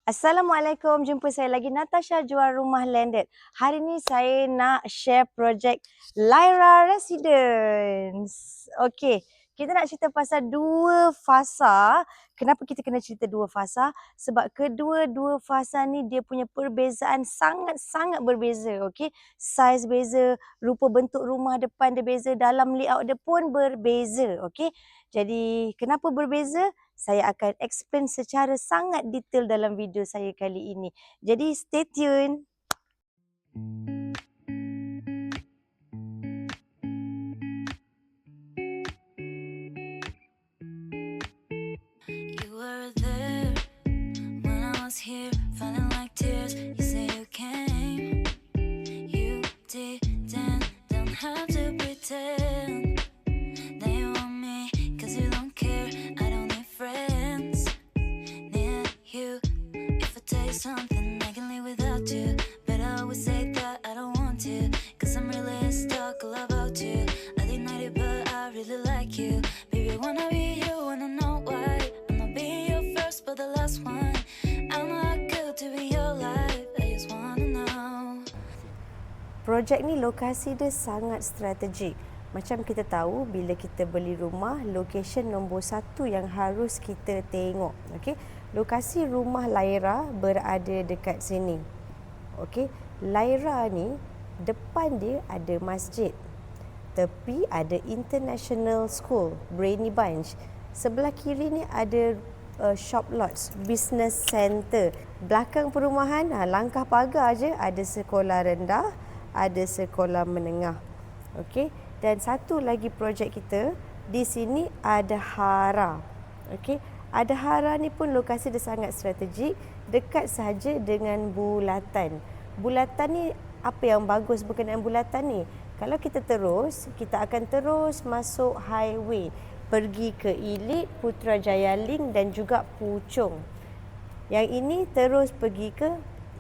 Assalamualaikum, jumpa saya lagi Natasha jual rumah landed. Hari ni saya nak share projek Lyra Residence. Okey, kita nak cerita pasal dua fasa. Kenapa kita kena cerita dua fasa? Sebab kedua-dua fasa ni dia punya perbezaan sangat-sangat berbeza. Okey, saiz beza, rupa bentuk rumah depan dia beza, dalam layout dia pun berbeza. Okey, jadi kenapa berbeza? Saya akan explain secara sangat detail dalam video saya kali ini. Jadi stay tune. You were there when I was here, feeling like tears. You say you came, you didn't, don't have to pretend that you want me, 'cause you don't care. I don't need friends near you. If I tell you something, I can live without you, but I always say that I don't want to, 'cause I'm really stuck all about you. I deny it, but I really like you. Baby, I wanna be you, wanna know why. I'm not being your first, but the last one. I'm not good to be your life, I just wanna know. Projek ni lokasi dia sangat strategik. Macam kita tahu bila kita beli rumah, location nombor satu yang harus kita tengok. Okey, lokasi rumah Lyra berada dekat sini. Okey, Lyra ni depan dia ada masjid. Tepi ada International School, Brainy Bunch. Sebelah kiri ni ada shop lots, business center. Belakang perumahan, langkah pagar je ada sekolah rendah, ada sekolah menengah. Okey, dan satu lagi projek kita di sini ada Hara. Okey, ada Hara ni pun lokasi dia sangat strategik, dekat sahaja dengan Bulatan. Bulatan ni apa yang bagus berkenaan Bulatan ni? Kalau kita terus, kita akan terus masuk highway pergi ke Elite, Putrajaya Link dan juga Puchong. Yang ini terus pergi ke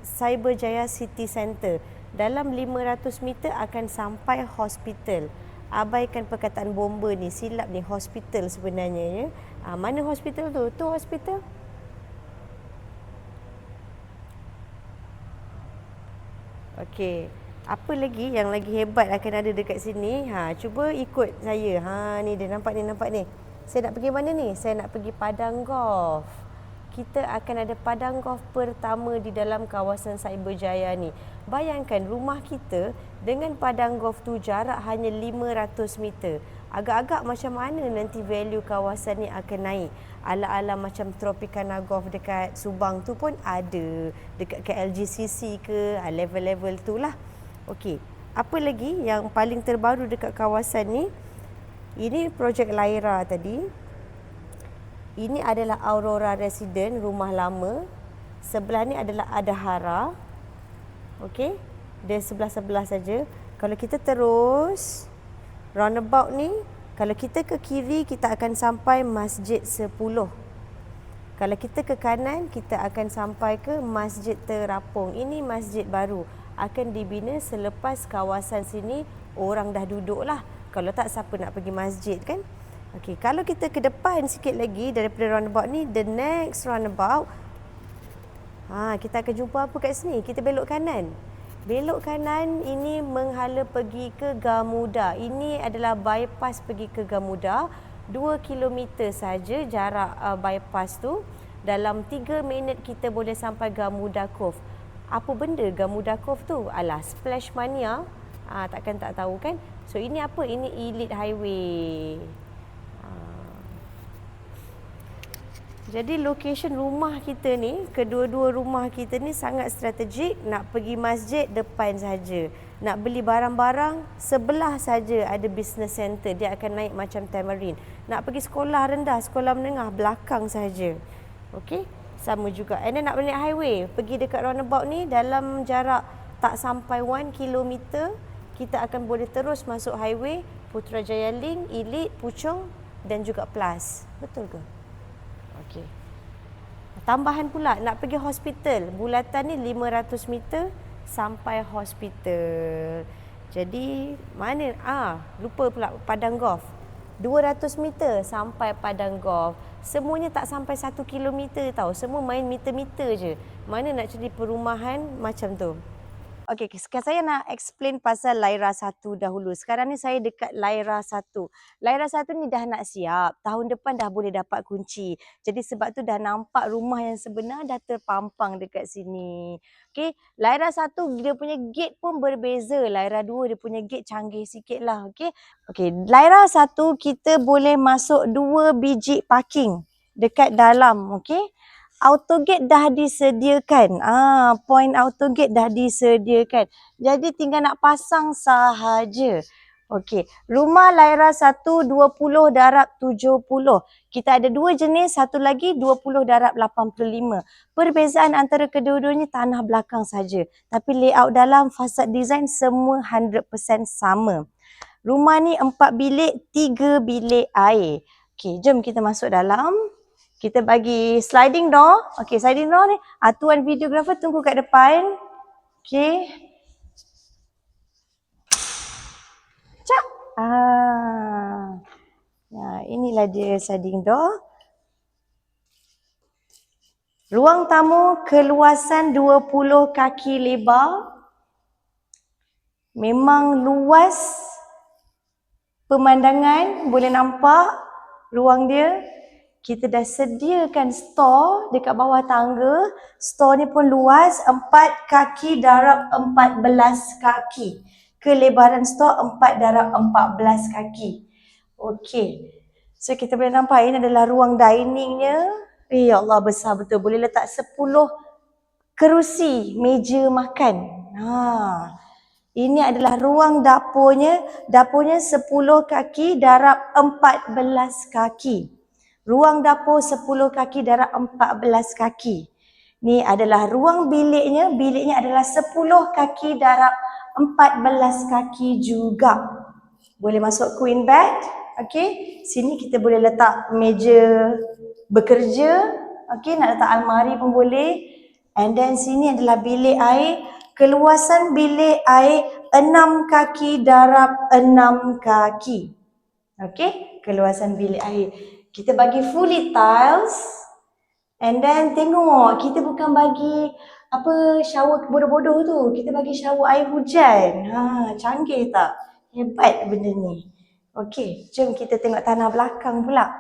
Cyberjaya City Centre. Dalam 500 meter akan sampai hospital. Abaikan perkataan bomba ni, silap ni, hospital sebenarnya ya. Mana hospital tu? Tu hospital. Okey. Apa lagi yang lagi hebat akan ada dekat sini? Cuba ikut saya. Ni dia, nampak ni. Saya nak pergi mana ni? Saya nak pergi padang golf. Kita akan ada padang golf pertama di dalam kawasan Cyberjaya ni. Bayangkan rumah kita dengan padang golf tu jarak hanya 500 meter. Agak-agak macam mana nanti value kawasan ni akan naik. Ala-ala macam Tropicana Golf dekat Subang tu pun ada. Dekat KLGCC ke, level-level tu lah. Okey, apa lagi yang paling terbaru dekat kawasan ni? Ini projek Lyra tadi. Ini adalah Aurora Residence, rumah lama. Sebelah ni adalah Adahara. Okey, dia sebelah-sebelah saja. Kalau kita terus roundabout ni, kalau kita ke kiri kita akan sampai Masjid 10. Kalau kita ke kanan kita akan sampai ke Masjid Terapung. Ini masjid baru, akan dibina selepas kawasan sini orang dah duduk lah. Kalau tak, siapa nak pergi masjid kan? Okey, kalau kita ke depan sikit lagi daripada roundabout ni, the next roundabout, kita akan jumpa apa kat sini? Kita belok kanan. Belok kanan ini menghala pergi ke Gamuda. Ini adalah bypass pergi ke Gamuda. 2 km saja jarak bypass tu. Dalam 3 minit kita boleh sampai Gamuda Cove. Apa benda Gamuda Cove tu? Alah, Splash Mania. Takkan tak tahu kan? So ini apa? Ini Elite Highway. Jadi location rumah kita ni, kedua-dua rumah kita ni sangat strategik. Nak pergi masjid depan saja. Nak beli barang-barang sebelah saja ada business center. Dia akan naik macam Tamarind. Nak pergi sekolah rendah, sekolah menengah belakang saja. Okey, sama juga. And then nak naik highway, pergi dekat roundabout ni dalam jarak tak sampai 1 km, kita akan boleh terus masuk highway Putrajaya Link, Elite, Puchong dan juga Plus. Betul ke? Okey. Tambahan pula nak pergi hospital. Bulatan ni 500 meter sampai hospital. Jadi mana? Lupa pula padang golf. 200 meter sampai padang golf. Semuanya tak sampai 1 kilometer tau. Semua main meter-meter je. Mana nak cari perumahan macam tu. Okey, sekarang saya nak explain pasal Lyra 1 dahulu. Sekarang ni saya dekat Lyra 1. Lyra 1 ni dah nak siap. Tahun depan dah boleh dapat kunci. Jadi sebab tu dah nampak rumah yang sebenar dah terpampang dekat sini. Okey, Lyra 1 dia punya gate pun berbeza. Lyra 2 dia punya gate canggih sikit lah. Okey, Lyra 1 kita boleh masuk 2 biji parking dekat dalam. Okey. Autogate dah disediakan. Point autogate dah disediakan. Jadi tinggal nak pasang sahaja. Okey, rumah Lyra 1 20/70. Kita ada 2 jenis, satu lagi 20/85. Perbezaan antara kedua-duanya tanah belakang saja. Tapi layout dalam, fasad design semua 100% sama. Rumah ni 4 bilik, 3 bilik air. Okey, jom kita masuk dalam. Kita bagi sliding door. Okey, sliding door ni, tuan videographer tunggu kat depan. Okey. Cak. Inilah dia sliding door. Ruang tamu keluasan 20 kaki lebar. Memang luas. Pemandangan boleh nampak ruang dia. Kita dah sediakan store dekat bawah tangga. Store ni pun luas, 4 kaki darab 14 kaki. Kelebaran store 4 darab 14 kaki. Okey. So kita boleh nampak ini adalah ruang diningnya. Ya Allah, besar betul. Boleh letak 10 kerusi, meja makan. Ini adalah ruang dapurnya. Dapurnya 10 kaki darab 14 kaki. Ruang dapur 10 kaki darab 14 kaki. Ni adalah ruang biliknya. Biliknya adalah 10 kaki darab 14 kaki juga. Boleh masuk queen bed. Okey. Sini kita boleh letak meja bekerja. Okey, nak letak almari pun boleh. And then sini adalah bilik air. Keluasan bilik air 6 kaki darab 6 kaki. Okey, keluasan bilik air. Kita bagi fully tiles. And then tengok, kita bukan bagi shower bodoh-bodoh tu. Kita bagi shower air hujan. Canggih tak? Hebat benda ni. Okey, jom kita tengok tanah belakang pula.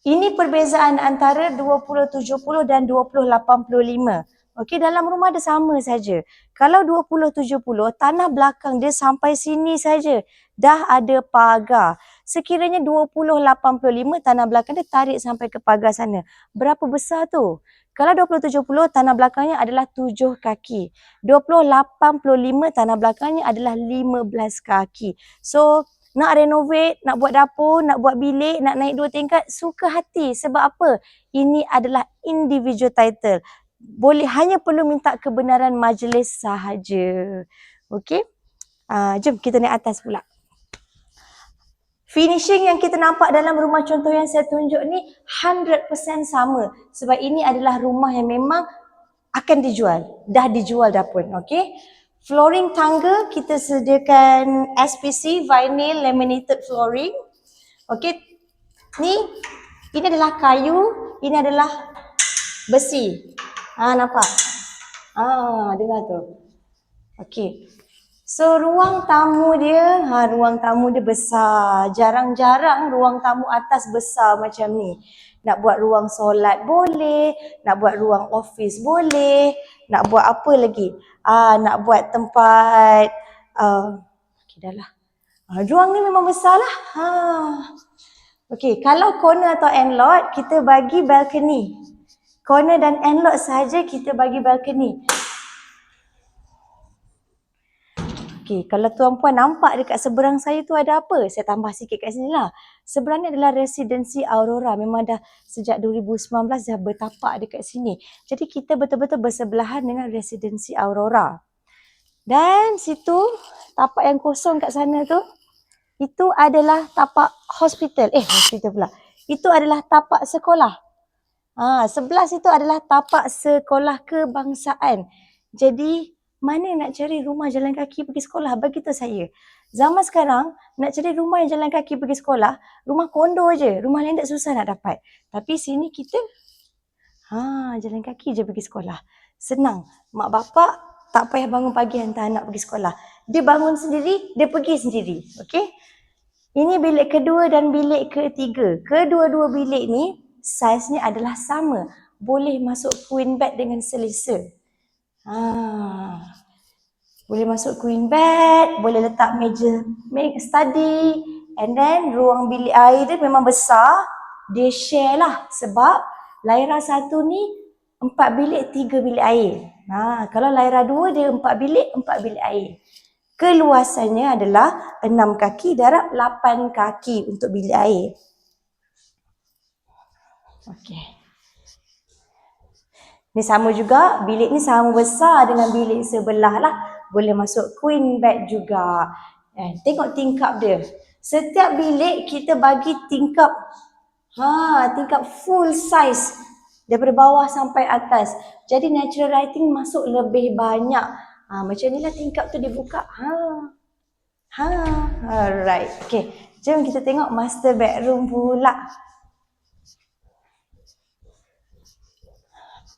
Ini perbezaan antara 20/70 dan 20/85. Okey, dalam rumah dia sama saja. Kalau 20/70, tanah belakang dia sampai sini saja. Dah ada pagar. Sekiranya 20/85, tanah belakang dia tarik sampai ke pagar sana. Berapa besar tu? Kalau 20/70, tanah belakangnya adalah 7 kaki. 20/85, tanah belakangnya adalah 15 kaki. So, nak renovate, nak buat dapur, nak buat bilik, nak naik 2 tingkat, suka hati. Sebab apa? Ini adalah individual title. Hanya perlu minta kebenaran majlis sahaja. Okey? Jom kita naik atas pula. Finishing yang kita nampak dalam rumah contoh yang saya tunjuk ni 100% sama. Sebab ini adalah rumah yang memang akan dijual. Dah dijual dah pun. Okey? Flooring tangga kita sediakan SPC, vinyl laminated flooring. Okey. Ini adalah kayu, ini adalah besi. Nampak? Dengar tu. Okey. So ruang tamu dia, ruang tamu dia besar. Jarang-jarang ruang tamu atas besar macam ni. Nak buat ruang solat boleh, nak buat ruang office boleh, nak buat apa lagi? Nak buat tempat okey dah lah. Ruang ni memang besar lah. Okey, kalau corner atau end-lot kita bagi balcony. Corner dan end-lot saja kita bagi balcony. Okey, kalau tuan-puan nampak dekat seberang saya tu ada apa? Saya tambah sikit kat sini lah. Seberang ni adalah residensi Aurora. Memang dah sejak 2019 dah bertapak dekat sini. Jadi kita betul-betul bersebelahan dengan residensi Aurora. Dan situ, tapak yang kosong kat sana tu, itu adalah tapak hospital. Hospital pula. Itu adalah tapak sekolah. Sebelah situ adalah tapak sekolah kebangsaan. Jadi, mana nak cari rumah jalan kaki pergi sekolah? Bagi tahu saya. Zaman sekarang, nak cari rumah yang jalan kaki pergi sekolah, rumah kondo je. Rumah lain tak susah nak dapat. Tapi sini kita, jalan kaki je pergi sekolah. Senang. Mak bapak tak payah bangun pagi hantar anak pergi sekolah. Dia bangun sendiri, dia pergi sendiri. Okey? Ini bilik kedua dan bilik ketiga. Kedua-dua bilik ni, saiznya adalah sama. Boleh masuk queen bed dengan selesa. Boleh masuk queen bed, boleh letak meja study, and then ruang bilik air dia memang besar, dia share lah sebab Lyra 1 ni 4 bilik 3 bilik air. Kalau Lyra 2 dia 4 bilik 4 bilik air. Keluasannya adalah 6 kaki darab 8 kaki untuk bilik air. Okey. Ni sama juga, bilik ni sama besar dengan bilik sebelah lah. Boleh masuk queen bed juga. Tengok tingkap dia. Setiap bilik kita bagi tingkap. Tingkap full size. Daripada bawah sampai atas. Jadi natural lighting masuk lebih banyak. Macam ni lah tingkap tu dibuka. Alright. Okay. Jom kita tengok master bedroom pula.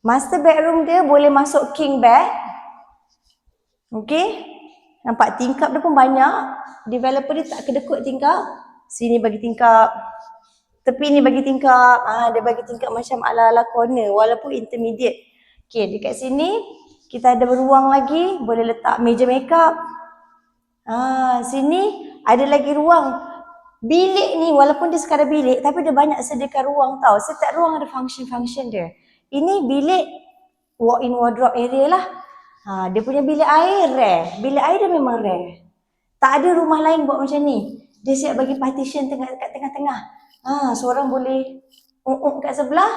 Master bedroom dia boleh masuk king bed. Okey. Nampak tingkap dia pun banyak. Developer dia tak kedekut tingkap. Sini bagi tingkap. Tepi ni bagi tingkap. Dia bagi tingkap macam ala-ala corner walaupun intermediate. Okey, dekat sini kita ada ruang lagi. Boleh letak meja makeup. Sini ada lagi ruang. Bilik ni walaupun dia sekadar bilik tapi dia banyak sediakan ruang tau. Setiap ruang ada function-function dia. Ini bilik walk-in wardrobe area lah. Dia punya bilik air rare. Bilik air dia memang rare. Tak ada rumah lain buat macam ni. Dia siap bagi partition kat tengah-tengah. Seorang boleh kat sebelah,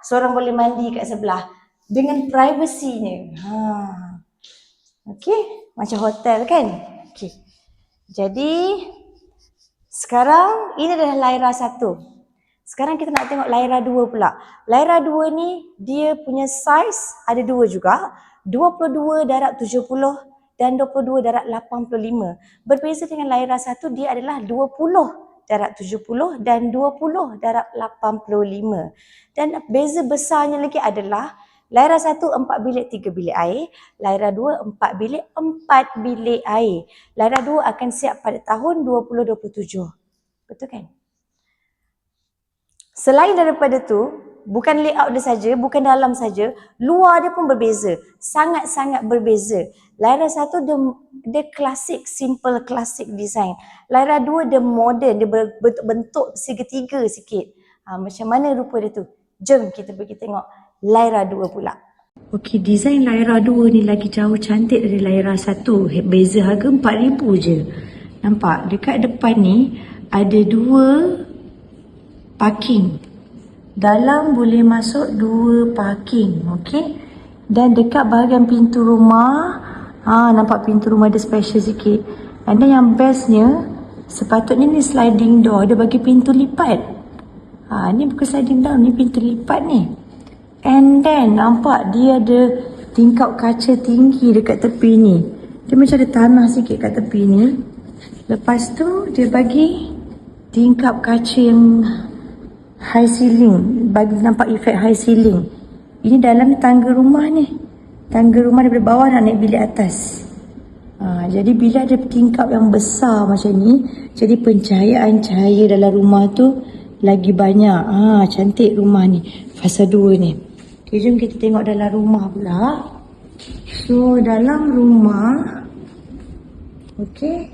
seorang boleh mandi kat sebelah. Dengan privasinya. Okey, macam hotel kan? Okey. Jadi sekarang ini adalah Lyra 1. Sekarang kita nak tengok Lyra 2 pula. Lyra 2 ni dia punya size ada 2 juga. 22 darab 70 dan 22 darab 85. Berbeza dengan Lyra 1, dia adalah 20 darab 70 dan 20 darab 85. Dan beza besarnya lagi adalah Lyra 1 4 bilik 3 bilik air, Lyra 2 4 bilik 4 bilik air. Lyra 2 akan siap pada tahun 2027. Betul kan? Selain daripada tu, bukan layout dia saja, bukan dalam saja, luar dia pun berbeza. Sangat-sangat berbeza. Lyra 1 dia klasik, simple klasik design. Lyra 2 dia modern, dia berbentuk segitiga sikit. Macam mana rupa dia tu? Jom kita pergi tengok Lyra 2 pula. Okey, design Lyra 2 ni lagi jauh cantik dari Lyra 1. Beza harga 4,000 je. Nampak? Dekat depan ni ada 2 parking. Dalam boleh masuk 2 parking, okey. Dan dekat bahagian pintu rumah, nampak pintu rumah dia special sikit. And then yang bestnya, sepatutnya ni sliding door, dia bagi pintu lipat. Ni bukan sliding door, ni pintu lipat ni. And then nampak dia ada tingkap kaca tinggi dekat tepi ni. Dia macam ada tanah sikit kat tepi ni. Lepas tu dia bagi tingkap kaca yang high ceiling, bagi nampak efek high ceiling. Ini dalam tangga rumah ni. Tangga rumah daripada bawah nak naik bilik atas. Jadi bila ada tingkap yang besar macam ni, jadi pencahayaan cahaya dalam rumah tu lagi banyak. Cantik rumah ni, fasa 2 ni. Okay, jom kita tengok dalam rumah pula. So dalam rumah, okay.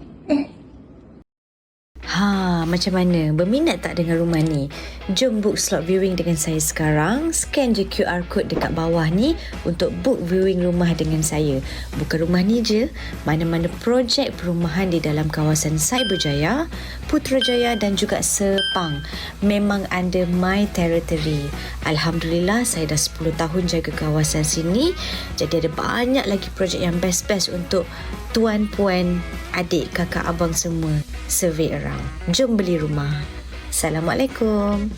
Macam mana? Berminat tak dengan rumah ni? Jom book slot viewing dengan saya sekarang. Scan je QR code dekat bawah ni untuk book viewing rumah dengan saya. Bukan rumah ni je, mana-mana projek perumahan di dalam kawasan Cyberjaya, Putrajaya dan juga Sepang. Memang under my territory. Alhamdulillah, saya dah 10 tahun jaga kawasan sini. Jadi ada banyak lagi projek yang best-best untuk tuan, puan, adik, kakak, abang semua survey around. Jom beli rumah. Assalamualaikum.